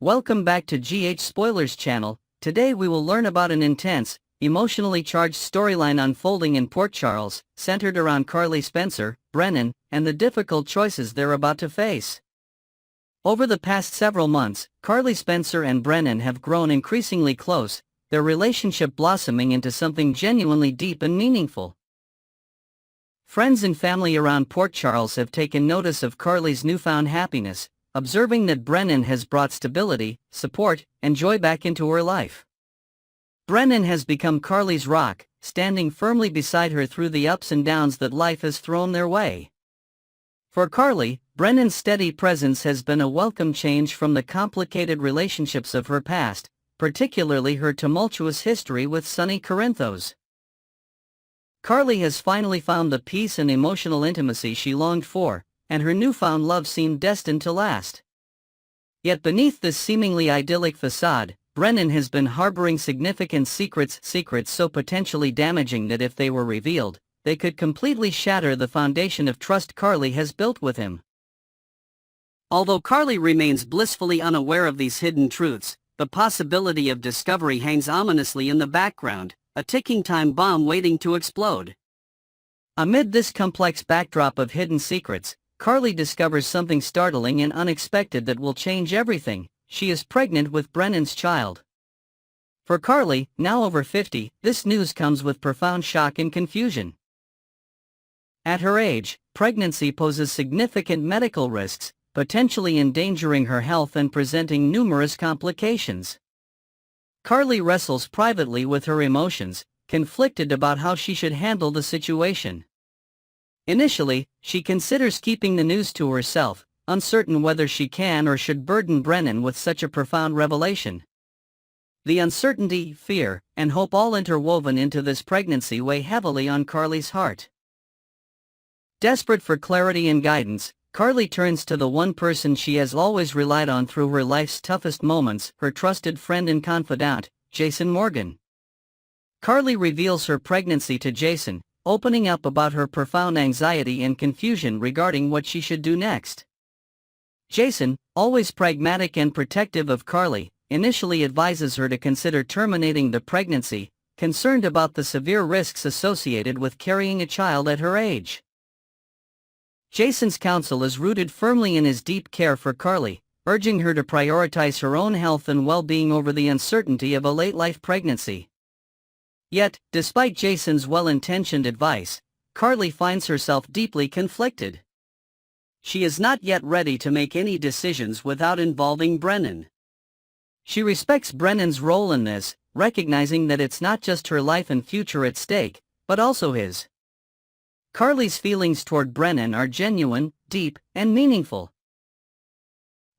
Welcome back to GH Spoilers channel. Today we will learn about an intense, emotionally charged storyline unfolding in Port Charles, centered around Carly Spencer, Brennan, and the difficult choices they're about to face. Over the past several months, Carly Spencer and Brennan have grown increasingly close, their relationship blossoming into something genuinely deep and meaningful. Friends and family around Port Charles have taken notice of Carly's newfound happiness, observing that Brennan has brought stability, support, and joy back into her life. Brennan has become Carly's rock, standing firmly beside her through the ups and downs that life has thrown their way. For Carly, Brennan's steady presence has been a welcome change from the complicated relationships of her past, particularly her tumultuous history with Sonny Corinthos. Carly has finally found the peace and emotional intimacy she longed for, and her newfound love seemed destined to last. Yet beneath this seemingly idyllic facade, Brennan has been harboring significant secrets so potentially damaging that if they were revealed, they could completely shatter the foundation of trust Carly has built with him. Although Carly remains blissfully unaware of these hidden truths, the possibility of discovery hangs ominously in the background, a ticking time bomb waiting to explode. Amid this complex backdrop of hidden secrets, Carly discovers something startling and unexpected that will change everything. She is pregnant with Brennan's child. For Carly, now over 50, this news comes with profound shock and confusion. At her age, pregnancy poses significant medical risks, potentially endangering her health and presenting numerous complications. Carly wrestles privately with her emotions, conflicted about how she should handle the situation. Initially, she considers keeping the news to herself, uncertain whether she can or should burden Brennan with such a profound revelation. The uncertainty, fear, and hope all interwoven into this pregnancy weigh heavily on Carly's heart. Desperate for clarity and guidance, Carly turns to the one person she has always relied on through her life's toughest moments, her trusted friend and confidant, Jason Morgan. Carly reveals her pregnancy to Jason, opening up about her profound anxiety and confusion regarding what she should do next. Jason, always pragmatic and protective of Carly, initially advises her to consider terminating the pregnancy, concerned about the severe risks associated with carrying a child at her age. Jason's counsel is rooted firmly in his deep care for Carly, urging her to prioritize her own health and well-being over the uncertainty of a late-life pregnancy. Yet, despite Jason's well-intentioned advice, Carly finds herself deeply conflicted. She is not yet ready to make any decisions without involving Brennan. She respects Brennan's role in this, recognizing that it's not just her life and future at stake, but also his. Carly's feelings toward Brennan are genuine, deep, and meaningful.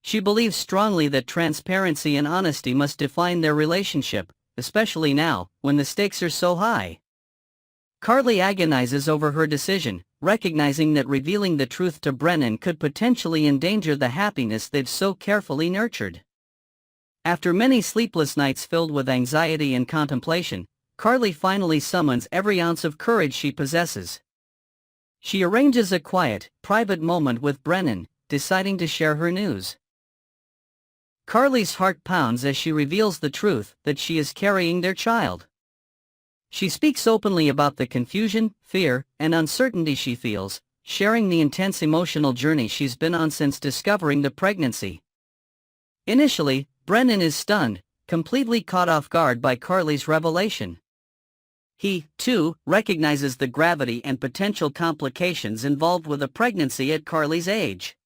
She believes strongly that transparency and honesty must define their relationship, especially now, when the stakes are so high. Carly agonizes over her decision, recognizing that revealing the truth to Brennan could potentially endanger the happiness they've so carefully nurtured. After many sleepless nights filled with anxiety and contemplation, Carly finally summons every ounce of courage she possesses. She arranges a quiet, private moment with Brennan, deciding to share her news. Carly's heart pounds as she reveals the truth that she is carrying their child. She speaks openly about the confusion, fear, and uncertainty she feels, sharing the intense emotional journey she's been on since discovering the pregnancy. Initially, Brennan is stunned, completely caught off guard by Carly's revelation. He, too, recognizes the gravity and potential complications involved with a pregnancy at Carly's age.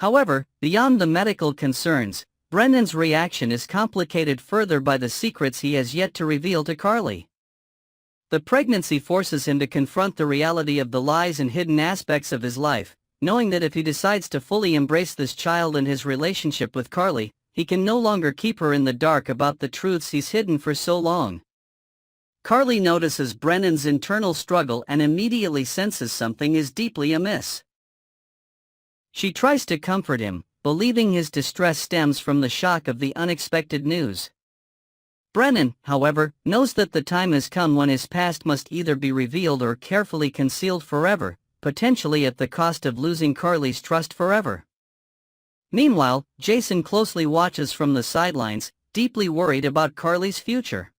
However, beyond the medical concerns, Brennan's reaction is complicated further by the secrets he has yet to reveal to Carly. The pregnancy forces him to confront the reality of the lies and hidden aspects of his life, knowing that if he decides to fully embrace this child and his relationship with Carly, he can no longer keep her in the dark about the truths he's hidden for so long. Carly notices Brennan's internal struggle and immediately senses something is deeply amiss. She tries to comfort him, believing his distress stems from the shock of the unexpected news. Brennan, however, knows that the time has come when his past must either be revealed or carefully concealed forever, potentially at the cost of losing Carly's trust forever. Meanwhile, Jason closely watches from the sidelines, deeply worried about Carly's future.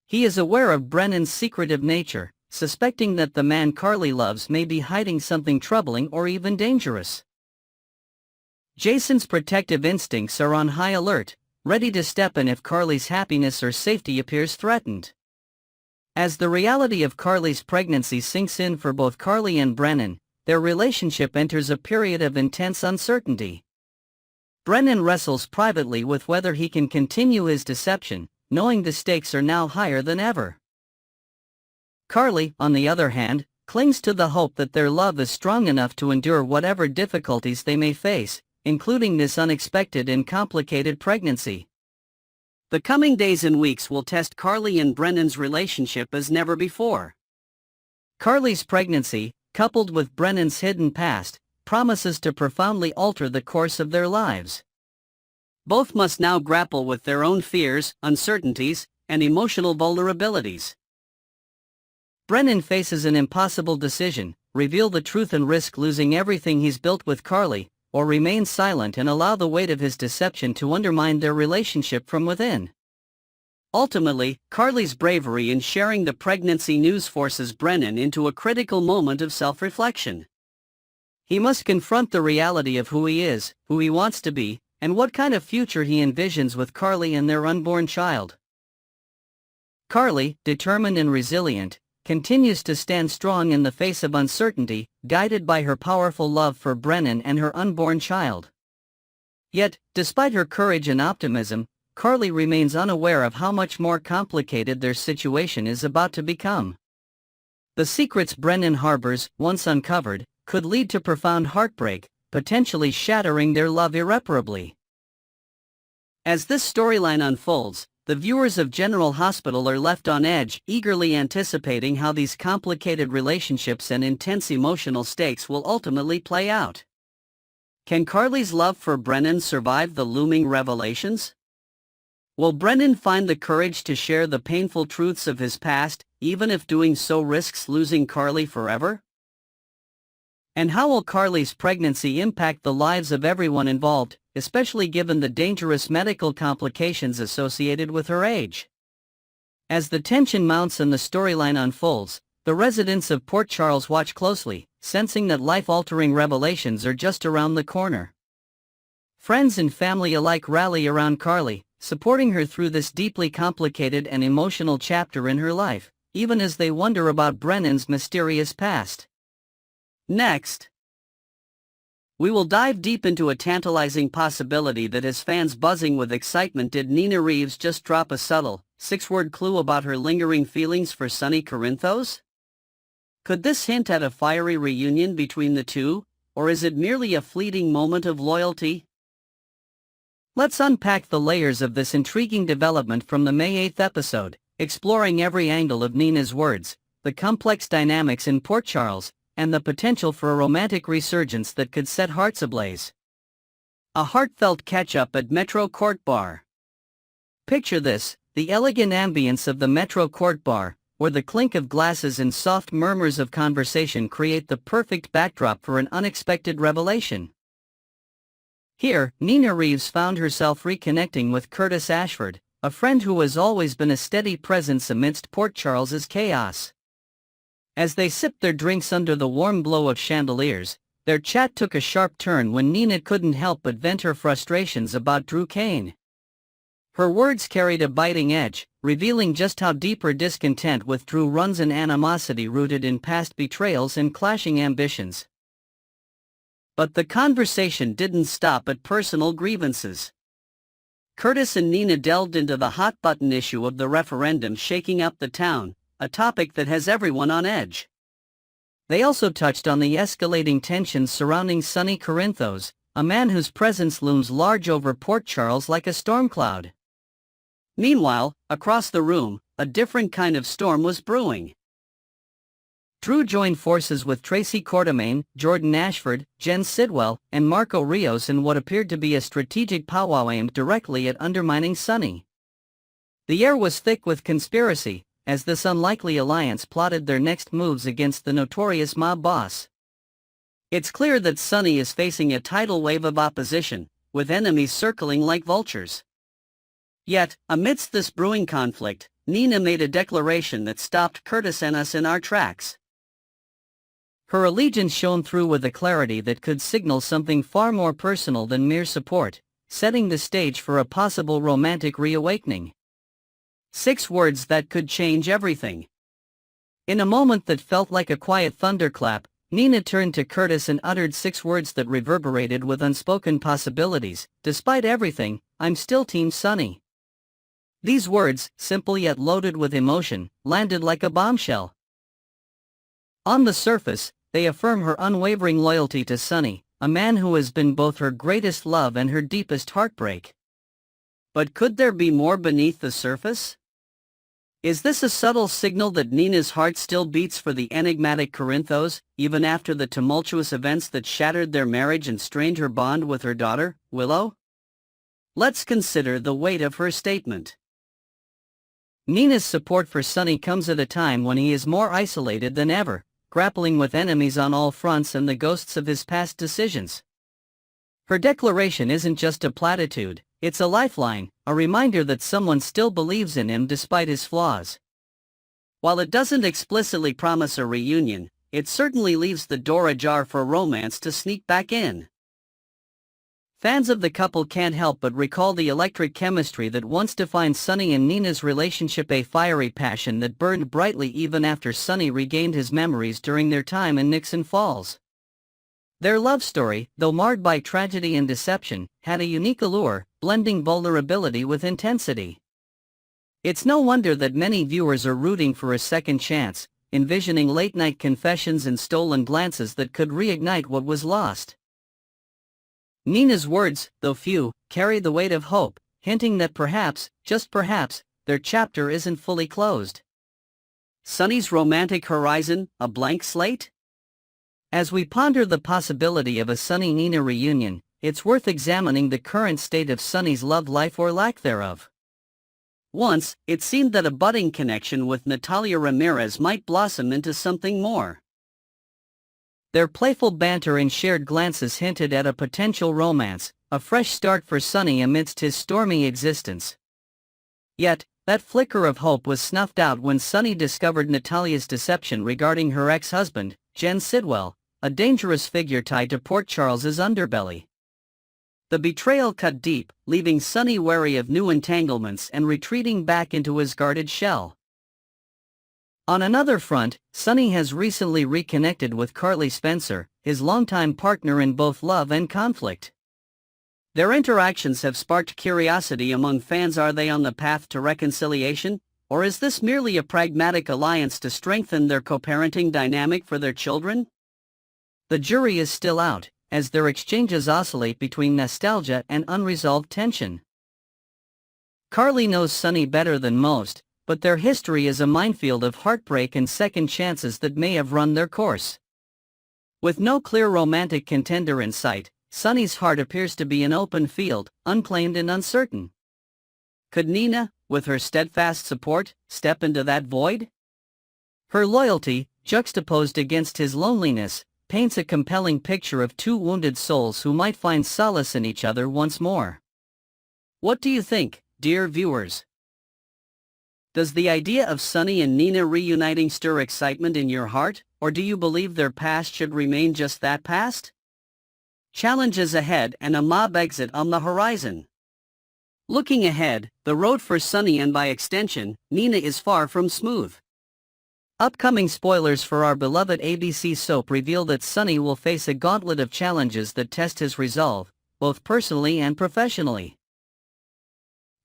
He is aware of Brennan's secretive nature, suspecting that the man Carly loves may be hiding something troubling or even dangerous. Jason's protective instincts are on high alert, ready to step in if Carly's happiness or safety appears threatened. As the reality of Carly's pregnancy sinks in for both Carly and Brennan, their relationship enters a period of intense uncertainty. Brennan wrestles privately with whether he can continue his deception, knowing the stakes are now higher than ever. Carly, on the other hand, clings to the hope that their love is strong enough to endure whatever difficulties they may face, including this unexpected and complicated pregnancy. The coming days and weeks will test Carly and Brennan's relationship as never before. Carly's pregnancy, coupled with Brennan's hidden past, promises to profoundly alter the course of their lives. Both must now grapple with their own fears, uncertainties, and emotional vulnerabilities. Brennan faces an impossible decision: reveal the truth and risk losing everything he's built with Carly, or remain silent and allow the weight of his deception to undermine their relationship from within. Ultimately, Carly's bravery in sharing the pregnancy news forces Brennan into a critical moment of self-reflection. He must confront the reality of who he is, who he wants to be, and what kind of future he envisions with Carly and their unborn child. Carly, determined and resilient, continues to stand strong in the face of uncertainty, guided by her powerful love for Brennan and her unborn child. Yet, despite her courage and optimism, Carly remains unaware of how much more complicated their situation is about to become. The secrets Brennan harbors, once uncovered, could lead to profound heartbreak, potentially shattering their love irreparably. As this storyline unfolds, the viewers of General Hospital are left on edge, eagerly anticipating how these complicated relationships and intense emotional stakes will ultimately play out. Can Carly's love for Brennan survive the looming revelations? Will Brennan find the courage to share the painful truths of his past, even if doing so risks losing Carly forever? And how will Carly's pregnancy impact the lives of everyone involved, especially given the dangerous medical complications associated with her age? As the tension mounts and the storyline unfolds, the residents of Port Charles watch closely, sensing that life-altering revelations are just around the corner. Friends and family alike rally around Carly, supporting her through this deeply complicated and emotional chapter in her life, even as they wonder about Brennan's mysterious past. Next, we will dive deep into a tantalizing possibility that has fans buzzing with excitement. Did Nina Reeves just drop a subtle, six-word clue about her lingering feelings for Sonny Corinthos? Could this hint at a fiery reunion between the two, or is it merely a fleeting moment of loyalty? Let's unpack the layers of this intriguing development from the May 8th episode, exploring every angle of Nina's words, the complex dynamics in Port Charles, and the potential for a romantic resurgence that could set hearts ablaze. A heartfelt catch-up at Metro Court Bar. Picture this: the elegant ambience of the Metro Court Bar, where the clink of glasses and soft murmurs of conversation create the perfect backdrop for an unexpected revelation. Here, Nina Reeves found herself reconnecting with Curtis Ashford, a friend who has always been a steady presence amidst Port Charles's chaos. As they sipped their drinks under the warm glow of chandeliers, their chat took a sharp turn when Nina couldn't help but vent her frustrations about Drew Kane. Her words carried a biting edge, revealing just how deep her discontent with Drew runs, an animosity rooted in past betrayals and clashing ambitions. But the conversation didn't stop at personal grievances. Curtis and Nina delved into the hot-button issue of the referendum shaking up the town, a topic that has everyone on edge. They also touched on the escalating tensions surrounding Sonny Corinthos, a man whose presence looms large over Port Charles like a storm cloud. Meanwhile, across the room, a different kind of storm was brewing. Drew joined forces with Tracy Quartermaine, Jordan Ashford, Jen Sidwell, and Marco Rios in what appeared to be a strategic powwow aimed directly at undermining Sonny. The air was thick with conspiracy, as this unlikely alliance plotted their next moves against the notorious mob boss. It's clear that Sunny is facing a tidal wave of opposition, with enemies circling like vultures. Yet, amidst this brewing conflict, Nina made a declaration that stopped Curtis and us in our tracks. Her allegiance shone through with a clarity that could signal something far more personal than mere support, setting the stage for a possible romantic reawakening. 6 words that could change everything. In a moment that felt like a quiet thunderclap, Nina turned to Curtis and uttered 6 words that reverberated with unspoken possibilities. Despite everything, I'm still Team Sunny. These words, simple yet loaded with emotion, landed like a bombshell. On the surface, they affirm her unwavering loyalty to Sunny, a man who has been both her greatest love and her deepest heartbreak. But could there be more beneath the surface? Is this a subtle signal that Nina's heart still beats for the enigmatic Corinthos, even after the tumultuous events that shattered their marriage and strained her bond with her daughter, Willow? Let's consider the weight of her statement. Nina's support for Sunny comes at a time when he is more isolated than ever, grappling with enemies on all fronts and the ghosts of his past decisions. Her declaration isn't just a platitude, it's a lifeline, a reminder that someone still believes in him despite his flaws. While it doesn't explicitly promise a reunion, it certainly leaves the door ajar for romance to sneak back in. Fans of the couple can't help but recall the electric chemistry that once defined Sunny and Nina's relationship, a fiery passion that burned brightly even after Sunny regained his memories during their time in Nixon Falls. Their love story, though marred by tragedy and deception, had a unique allure, blending vulnerability with intensity. It's no wonder that many viewers are rooting for a second chance, envisioning late-night confessions and stolen glances that could reignite what was lost. Nina's words, though few, carry the weight of hope, hinting that perhaps, just perhaps, their chapter isn't fully closed. Sunny's romantic horizon, a blank slate? As we ponder the possibility of a Sunny-Nina reunion, it's worth examining the current state of Sunny's love life or lack thereof. Once, it seemed that a budding connection with Natalia Ramirez might blossom into something more. Their playful banter and shared glances hinted at a potential romance, a fresh start for Sunny amidst his stormy existence. Yet, that flicker of hope was snuffed out when Sunny discovered Natalia's deception regarding her ex-husband, Jen Sidwell, a dangerous figure tied to Port Charles's underbelly. The betrayal cut deep, leaving Sunny wary of new entanglements and retreating back into his guarded shell. On another front, Sunny has recently reconnected with Carly Spencer, his longtime partner in both love and conflict. Their interactions have sparked curiosity among fans. Are they on the path to reconciliation, or is this merely a pragmatic alliance to strengthen their co-parenting dynamic for their children? The jury is still out, as their exchanges oscillate between nostalgia and unresolved tension. Carly knows Sunny better than most, but their history is a minefield of heartbreak and second chances that may have run their course. With no clear romantic contender in sight, Sunny's heart appears to be an open field, unclaimed and uncertain. Could Nina, with her steadfast support, step into that void? Her loyalty, juxtaposed against his loneliness, paints a compelling picture of two wounded souls who might find solace in each other once more. What do you think, dear viewers? Does the idea of Sunny and Nina reuniting stir excitement in your heart, or do you believe their past should remain just that, past? Challenges ahead and a mob exit on the horizon. Looking ahead, the road for Sunny and by extension, Nina is far from smooth. Upcoming spoilers for our beloved ABC soap reveal that Sunny will face a gauntlet of challenges that test his resolve, both personally and professionally.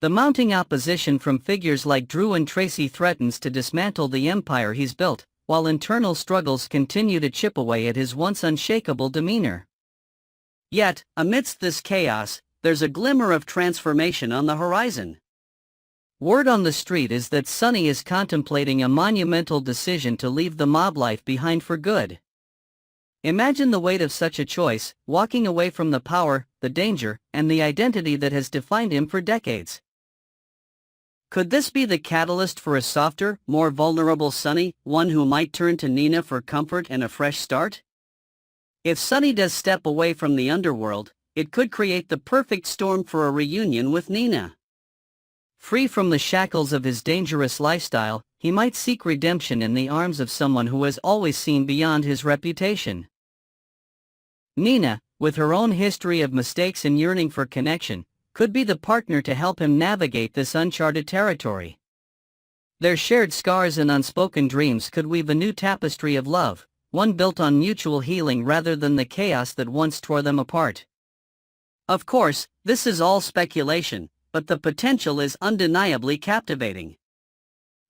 The mounting opposition from figures like Drew and Tracy threatens to dismantle the empire he's built, while internal struggles continue to chip away at his once unshakable demeanor. Yet, amidst this chaos, there's a glimmer of transformation on the horizon. Word on the street is that Sunny is contemplating a monumental decision to leave the mob life behind for good. Imagine the weight of such a choice, walking away from the power, the danger, and the identity that has defined him for decades. Could this be the catalyst for a softer, more vulnerable Sunny, one who might turn to Nina for comfort and a fresh start? If Sunny does step away from the underworld, it could create the perfect storm for a reunion with Nina. Free from the shackles of his dangerous lifestyle, he might seek redemption in the arms of someone who has always seen beyond his reputation. Nina, with her own history of mistakes and yearning for connection, could be the partner to help him navigate this uncharted territory. Their shared scars and unspoken dreams could weave a new tapestry of love, one built on mutual healing rather than the chaos that once tore them apart. Of course, this is all speculation, but the potential is undeniably captivating.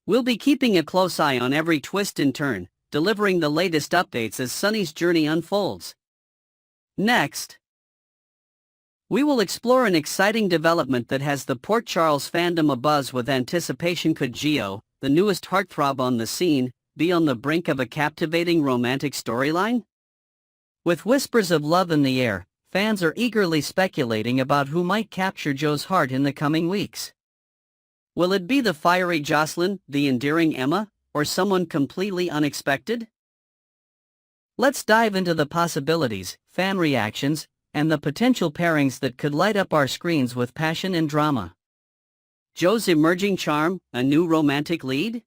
We'll be keeping a close eye on every twist and turn, delivering the latest updates as Sunny's journey unfolds. Next, we will explore an exciting development that has the Port Charles fandom abuzz with anticipation. Could Gio, the newest heartthrob on the scene, be on the brink of a captivating romantic storyline? With whispers of love in the air, fans are eagerly speculating about who might capture Joe's heart in the coming weeks. Will it be the fiery Jocelyn, the endearing Emma, or someone completely unexpected? Let's dive into the possibilities, fan reactions, and the potential pairings that could light up our screens with passion and drama. Joe's emerging charm, a new romantic lead?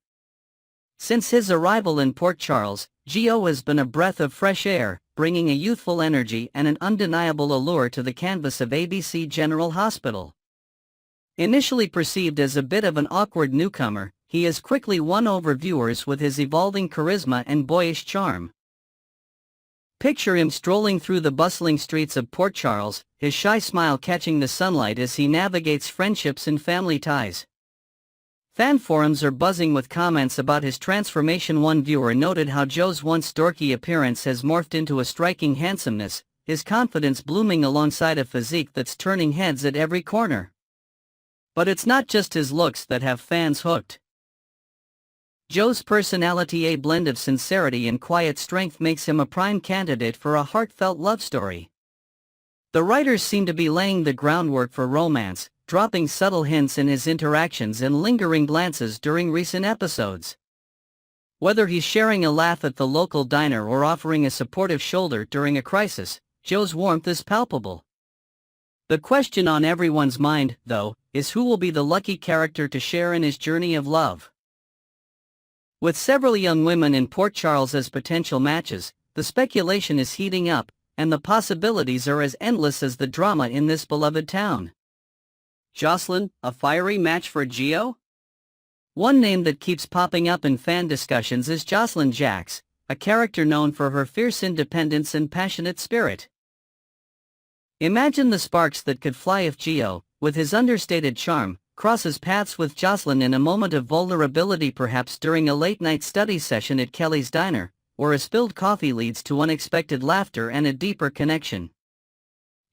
Since his arrival in Port Charles, Gio has been a breath of fresh air, bringing a youthful energy and an undeniable allure to the canvas of ABC General Hospital. Initially perceived as a bit of an awkward newcomer, he has quickly won over viewers with his evolving charisma and boyish charm. Picture him strolling through the bustling streets of Port Charles, his shy smile catching the sunlight as he navigates friendships and family ties. Fan forums are buzzing with comments about his transformation. One viewer noted how Joe's once dorky appearance has morphed into a striking handsomeness, his confidence blooming alongside a physique that's turning heads at every corner. But it's not just his looks that have fans hooked. Joe's personality, a blend of sincerity and quiet strength, makes him a prime candidate for a heartfelt love story. The writers seem to be laying the groundwork for romance, dropping subtle hints in his interactions and lingering glances during recent episodes. Whether he's sharing a laugh at the local diner or offering a supportive shoulder during a crisis, Joe's warmth is palpable. The question on everyone's mind, though, is who will be the lucky character to share in his journey of love. With several young women in Port Charles as potential matches, the speculation is heating up, and the possibilities are as endless as the drama in this beloved town. Jocelyn, a fiery match for Gio? One name that keeps popping up in fan discussions is Jocelyn Jax, a character known for her fierce independence and passionate spirit. Imagine the sparks that could fly if Gio, with his understated charm, crosses paths with Jocelyn in a moment of vulnerability, perhaps during a late-night study session at Kelly's Diner, where a spilled coffee leads to unexpected laughter and a deeper connection.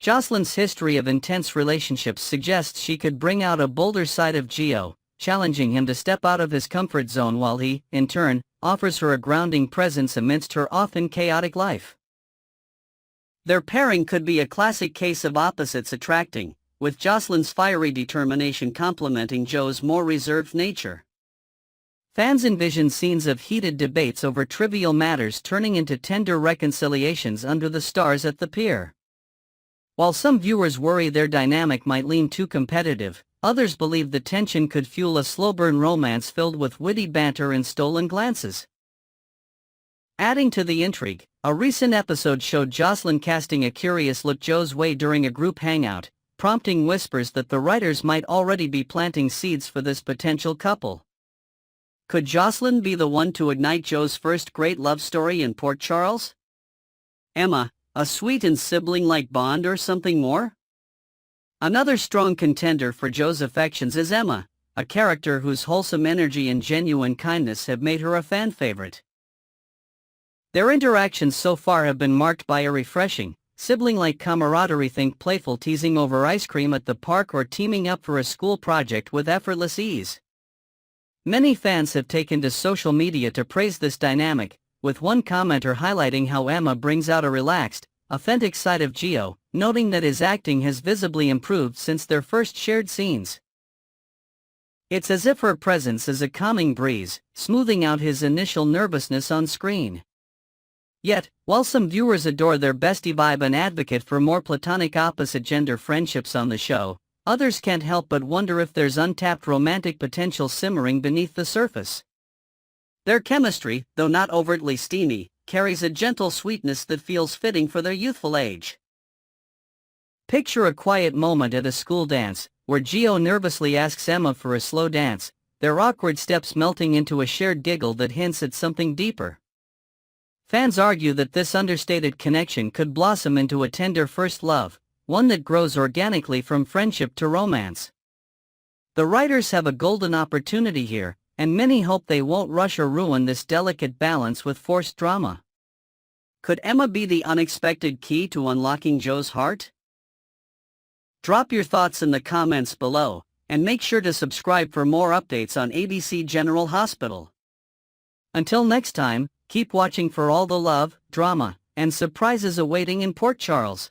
Jocelyn's history of intense relationships suggests she could bring out a bolder side of Gio, challenging him to step out of his comfort zone while he, in turn, offers her a grounding presence amidst her often chaotic life. Their pairing could be a classic case of opposites attracting, with Jocelyn's fiery determination complementing Joe's more reserved nature. Fans envision scenes of heated debates over trivial matters turning into tender reconciliations under the stars at the pier. While some viewers worry their dynamic might lean too competitive, others believe the tension could fuel a slow-burn romance filled with witty banter and stolen glances. Adding to the intrigue, a recent episode showed Jocelyn casting a curious look Joe's way during a group hangout, prompting whispers that the writers might already be planting seeds for this potential couple. Could Jocelyn be the one to ignite Joe's first great love story in Port Charles? Emma, a sweet and sibling-like bond, or something more? Another strong contender for Joe's affections is Emma, a character whose wholesome energy and genuine kindness have made her a fan favorite. Their interactions so far have been marked by a refreshing, sibling-like camaraderie. Think playful teasing over ice cream at the park or teaming up for a school project with effortless ease. Many fans have taken to social media to praise this dynamic, with one commenter highlighting how Emma brings out a relaxed, authentic side of Gio, noting that his acting has visibly improved since their first shared scenes. It's as if her presence is a calming breeze, smoothing out his initial nervousness on screen. Yet, while some viewers adore their bestie vibe and advocate for more platonic opposite-gender friendships on the show, others can't help but wonder if there's untapped romantic potential simmering beneath the surface. Their chemistry, though not overtly steamy, carries a gentle sweetness that feels fitting for their youthful age. Picture a quiet moment at a school dance, where Gio nervously asks Emma for a slow dance, their awkward steps melting into a shared giggle that hints at something deeper. Fans argue that this understated connection could blossom into a tender first love, one that grows organically from friendship to romance. The writers have a golden opportunity here, and many hope they won't rush or ruin this delicate balance with forced drama. Could Emma be the unexpected key to unlocking Joe's heart? Drop your thoughts in the comments below, and make sure to subscribe for more updates on ABC General Hospital. Until next time, keep watching for all the love, drama, and surprises awaiting in Port Charles.